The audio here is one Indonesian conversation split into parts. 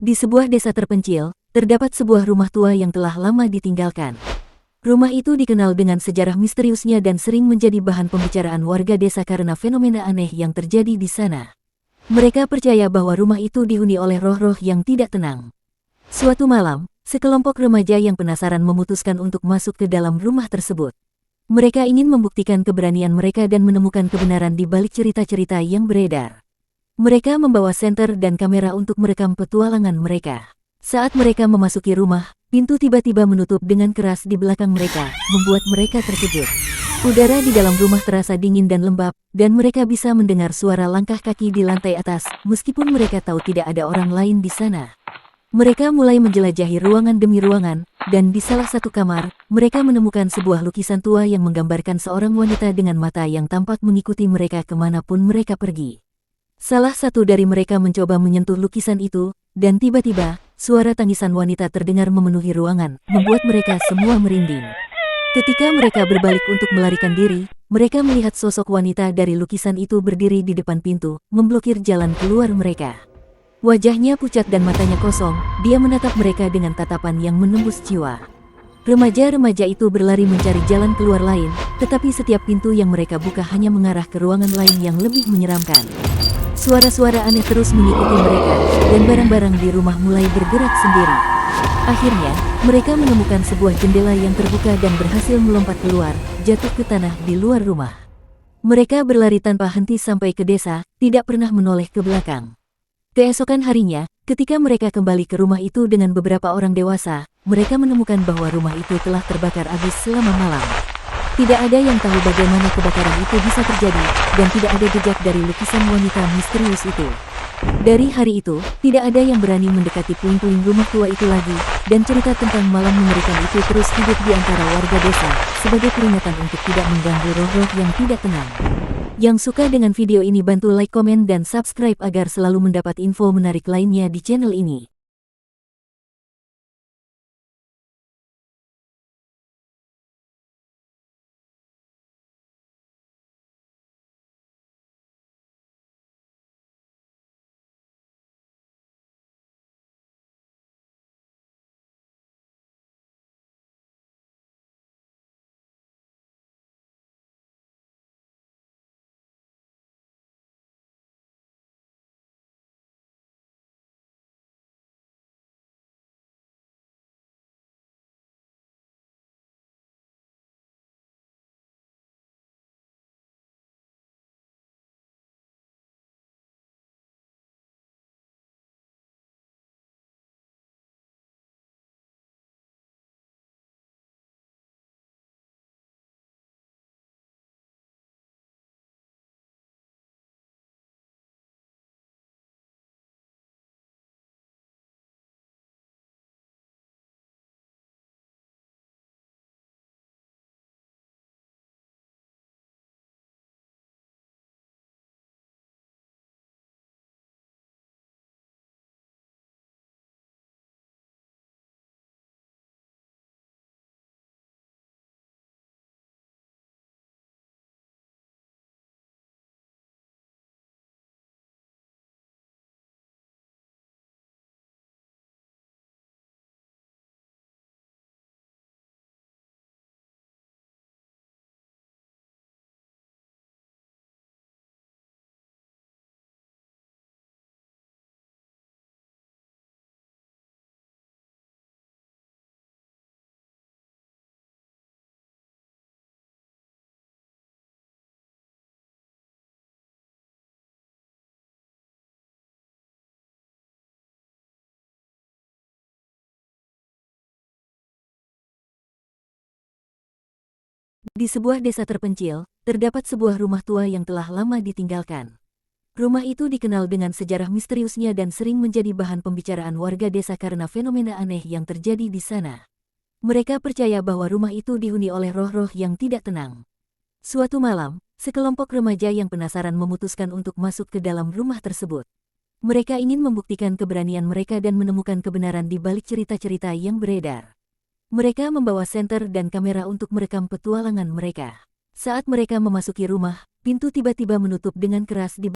Di sebuah desa terpencil, terdapat sebuah rumah tua yang telah lama ditinggalkan. Rumah itu dikenal dengan sejarah misteriusnya dan sering menjadi bahan pembicaraan warga desa karena fenomena aneh yang terjadi di sana. Mereka percaya bahwa rumah itu dihuni oleh roh-roh yang tidak tenang. Suatu malam, sekelompok remaja yang penasaran memutuskan untuk masuk ke dalam rumah tersebut. Mereka ingin membuktikan keberanian mereka dan menemukan kebenaran di balik cerita-cerita yang beredar. Mereka membawa senter dan kamera untuk merekam petualangan mereka. Saat mereka memasuki rumah, pintu tiba-tiba menutup dengan keras di belakang mereka, membuat mereka terkejut. Udara di dalam rumah terasa dingin dan lembab, dan mereka bisa mendengar suara langkah kaki di lantai atas, meskipun mereka tahu tidak ada orang lain di sana. Mereka mulai menjelajahi ruangan demi ruangan, dan di salah satu kamar, mereka menemukan sebuah lukisan tua yang menggambarkan seorang wanita dengan mata yang tampak mengikuti mereka kemanapun mereka pergi. Salah satu dari mereka mencoba menyentuh lukisan itu, dan tiba-tiba, suara tangisan wanita terdengar memenuhi ruangan, membuat mereka semua merinding. Ketika mereka berbalik untuk melarikan diri, mereka melihat sosok wanita dari lukisan itu berdiri di depan pintu, memblokir jalan keluar mereka. Wajahnya pucat dan matanya kosong, dia menatap mereka dengan tatapan yang menembus jiwa. Remaja-remaja itu berlari mencari jalan keluar lain, tetapi setiap pintu yang mereka buka hanya mengarah ke ruangan lain yang lebih menyeramkan. Suara-suara aneh terus mengikuti mereka, dan barang-barang di rumah mulai bergerak sendiri. Akhirnya, mereka menemukan sebuah jendela yang terbuka dan berhasil melompat keluar, jatuh ke tanah di luar rumah. Mereka berlari tanpa henti sampai ke desa, tidak pernah menoleh ke belakang. Keesokan harinya, ketika mereka kembali ke rumah itu dengan beberapa orang dewasa, mereka menemukan bahwa rumah itu telah terbakar habis selama malam. Tidak ada yang tahu bagaimana kebakaran itu bisa terjadi, dan tidak ada jejak dari lukisan wanita misterius itu. Dari hari itu, tidak ada yang berani mendekati puing-puing rumah tua itu lagi, dan cerita tentang malam mengerikan itu terus hidup di antara warga desa, sebagai peringatan untuk tidak mengganggu roh-roh yang tidak tenang. Yang suka dengan video ini bantu like, komen, dan subscribe agar selalu mendapat info menarik lainnya di channel ini. Di sebuah desa terpencil, terdapat sebuah rumah tua yang telah lama ditinggalkan. Rumah itu dikenal dengan sejarah misteriusnya dan sering menjadi bahan pembicaraan warga desa karena fenomena aneh yang terjadi di sana. Mereka percaya bahwa rumah itu dihuni oleh roh-roh yang tidak tenang. Suatu malam, sekelompok remaja yang penasaran memutuskan untuk masuk ke dalam rumah tersebut. Mereka ingin membuktikan keberanian mereka dan menemukan kebenaran di balik cerita-cerita yang beredar. Mereka membawa senter dan kamera untuk merekam petualangan mereka. Saat mereka memasuki rumah, pintu tiba-tiba menutup dengan keras di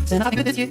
C'est un article dédié.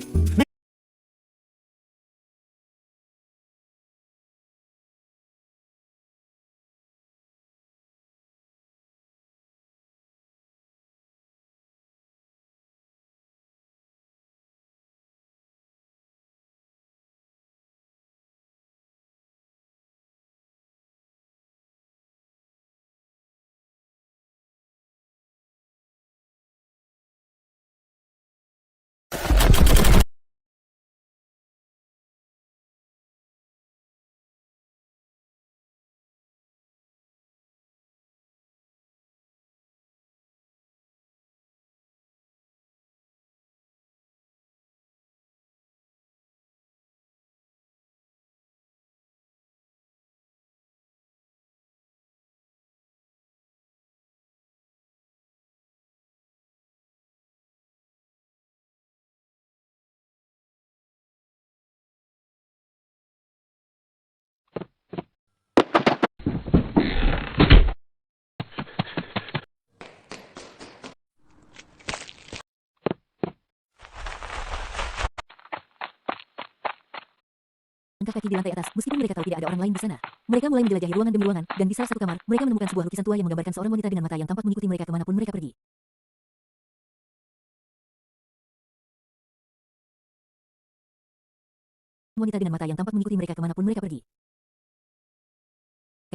Langkah kaki di lantai atas, meskipun mereka tahu tidak ada orang lain di sana. Mereka mulai menjelajahi ruangan demi ruangan, dan di salah satu kamar, mereka menemukan sebuah lukisan tua yang menggambarkan seorang wanita dengan mata yang tampak mengikuti mereka kemanapun mereka pergi. Wanita dengan mata yang tampak mengikuti mereka kemanapun mereka pergi.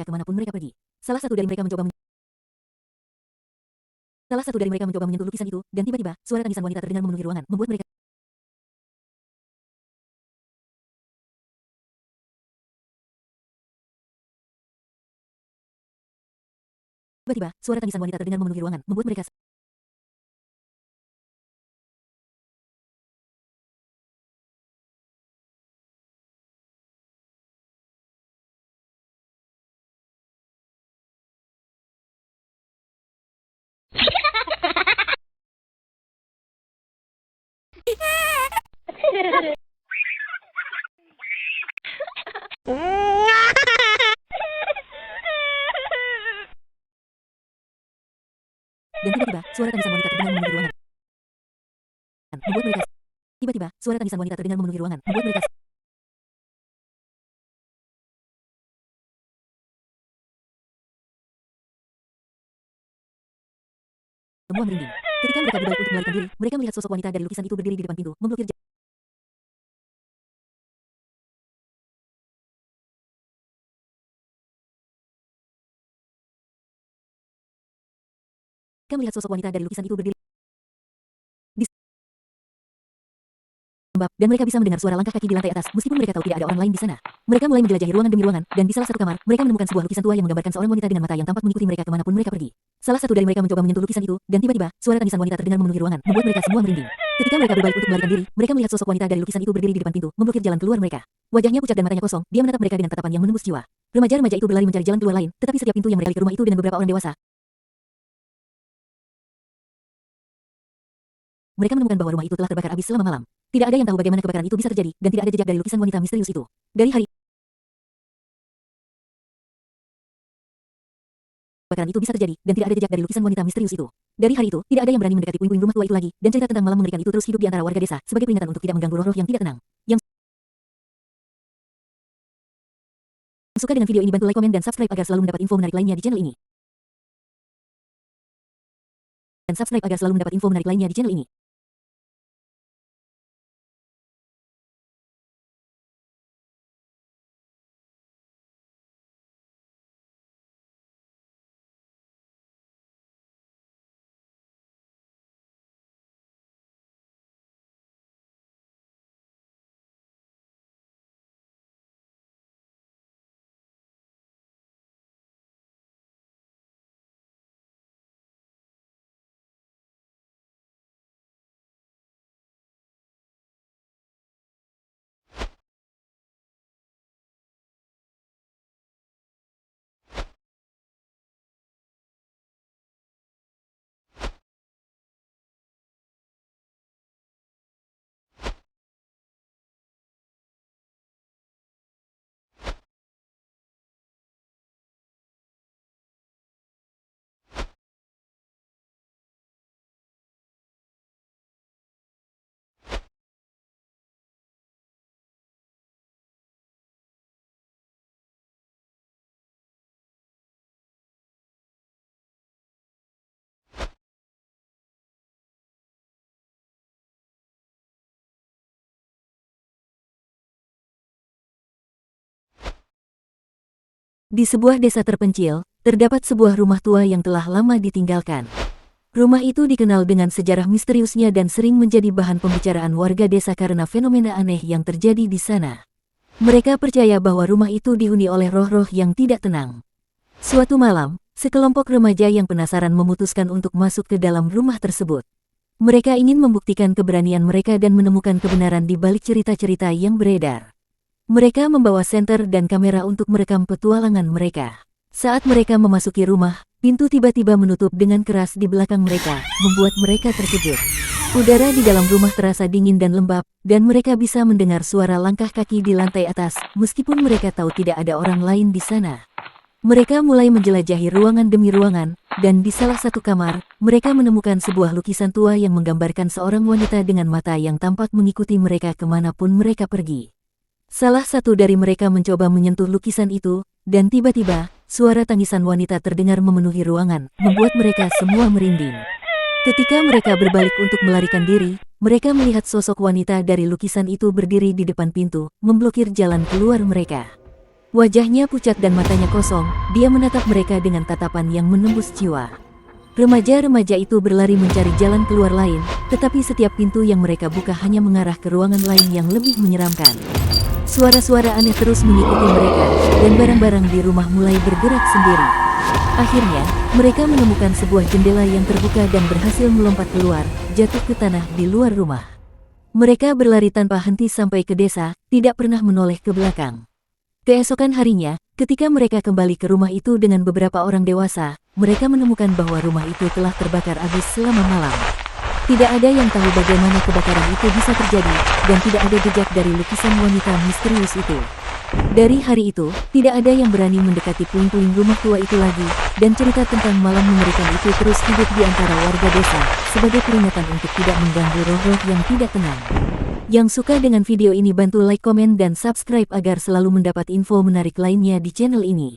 Kemanapun mereka pergi. Salah satu dari mereka mencoba menyentuh lukisan itu, dan tiba-tiba, suara tangisan wanita terdengar memenuhi ruangan, membuat mereka dan tiba-tiba, suara tangisan wanita terdengar memenuhi ruangan, membuat mereka semua merinding. Ketika mereka berbalik untuk melarikan diri, mereka melihat sosok wanita dari lukisan itu berdiri di depan pintu, memblokir jalan. Mereka melihat sosok wanita dari lukisan itu berdiri di lembab, dan mereka bisa mendengar suara langkah kaki di lantai atas, meskipun mereka tahu tidak ada orang lain di sana. Mereka mulai menjelajahi ruangan demi ruangan, dan di salah satu kamar, mereka menemukan sebuah lukisan tua yang menggambarkan seorang wanita dengan mata yang tampak mengikuti mereka kemanapun mereka pergi. Salah satu dari mereka mencoba menyentuh lukisan itu, dan tiba-tiba, suara tangisan wanita terdengar memenuhi ruangan, membuat mereka semua merinding. Ketika mereka berbalik untuk melarikan diri, mereka melihat sosok wanita dari lukisan itu berdiri di depan pintu, memblokir jalan keluar mereka. Wajahnya pucat dan matanya kosong, dia menatap mereka dengan tatapan yang menembus jiwa. Remaja-remaja itu berlari mencari jalan keluar lain, tetapi setiap pintu yang mereka ke rumah itu dengan beberapa orang dewasa. Mereka menemukan bahwa rumah itu telah terbakar habis selama malam. Tidak ada yang tahu bagaimana kebakaran itu bisa terjadi, dan tidak ada jejak dari lukisan wanita misterius itu. Dari hari kebakaran itu bisa terjadi, dan tidak ada jejak dari lukisan wanita misterius itu. Dari hari itu, tidak ada yang berani mendekati puing-puing rumah tua itu lagi, dan cerita tentang malam mengerikan itu terus hidup di antara warga desa, sebagai peringatan untuk tidak mengganggu roh-roh yang tidak tenang. Yang suka dengan video ini bantu like, komen, dan subscribe agar selalu mendapat info menarik lainnya di channel ini. Di sebuah desa terpencil, terdapat sebuah rumah tua yang telah lama ditinggalkan. Rumah itu dikenal dengan sejarah misteriusnya dan sering menjadi bahan pembicaraan warga desa karena fenomena aneh yang terjadi di sana. Mereka percaya bahwa rumah itu dihuni oleh roh-roh yang tidak tenang. Suatu malam, sekelompok remaja yang penasaran memutuskan untuk masuk ke dalam rumah tersebut. Mereka ingin membuktikan keberanian mereka dan menemukan kebenaran di balik cerita-cerita yang beredar. Mereka membawa senter dan kamera untuk merekam petualangan mereka. Saat mereka memasuki rumah, pintu tiba-tiba menutup dengan keras di belakang mereka, membuat mereka terkejut. Udara di dalam rumah terasa dingin dan lembab, dan mereka bisa mendengar suara langkah kaki di lantai atas, meskipun mereka tahu tidak ada orang lain di sana. Mereka mulai menjelajahi ruangan demi ruangan, dan di salah satu kamar, mereka menemukan sebuah lukisan tua yang menggambarkan seorang wanita dengan mata yang tampak mengikuti mereka kemanapun mereka pergi. Salah satu dari mereka mencoba menyentuh lukisan itu, dan tiba-tiba, suara tangisan wanita terdengar memenuhi ruangan, membuat mereka semua merinding. Ketika mereka berbalik untuk melarikan diri, mereka melihat sosok wanita dari lukisan itu berdiri di depan pintu, memblokir jalan keluar mereka. Wajahnya pucat dan matanya kosong, dia menatap mereka dengan tatapan yang menembus jiwa. Remaja-remaja itu berlari mencari jalan keluar lain, tetapi setiap pintu yang mereka buka hanya mengarah ke ruangan lain yang lebih menyeramkan. Suara-suara aneh terus mengikuti mereka, dan barang-barang di rumah mulai bergerak sendiri. Akhirnya, mereka menemukan sebuah jendela yang terbuka dan berhasil melompat keluar, jatuh ke tanah di luar rumah. Mereka berlari tanpa henti sampai ke desa, tidak pernah menoleh ke belakang. Keesokan harinya, ketika mereka kembali ke rumah itu dengan beberapa orang dewasa, mereka menemukan bahwa rumah itu telah terbakar habis selama malam. Tidak ada yang tahu bagaimana kebakaran itu bisa terjadi, dan tidak ada jejak dari lukisan wanita misterius itu. Dari hari itu, tidak ada yang berani mendekati puing-puing rumah tua itu lagi, dan cerita tentang malam mengerikan itu terus hidup di antara warga desa, sebagai peringatan untuk tidak mengganggu roh-roh yang tidak tenang. Yang suka dengan video ini bantu like, komen, dan subscribe agar selalu mendapat info menarik lainnya di channel ini.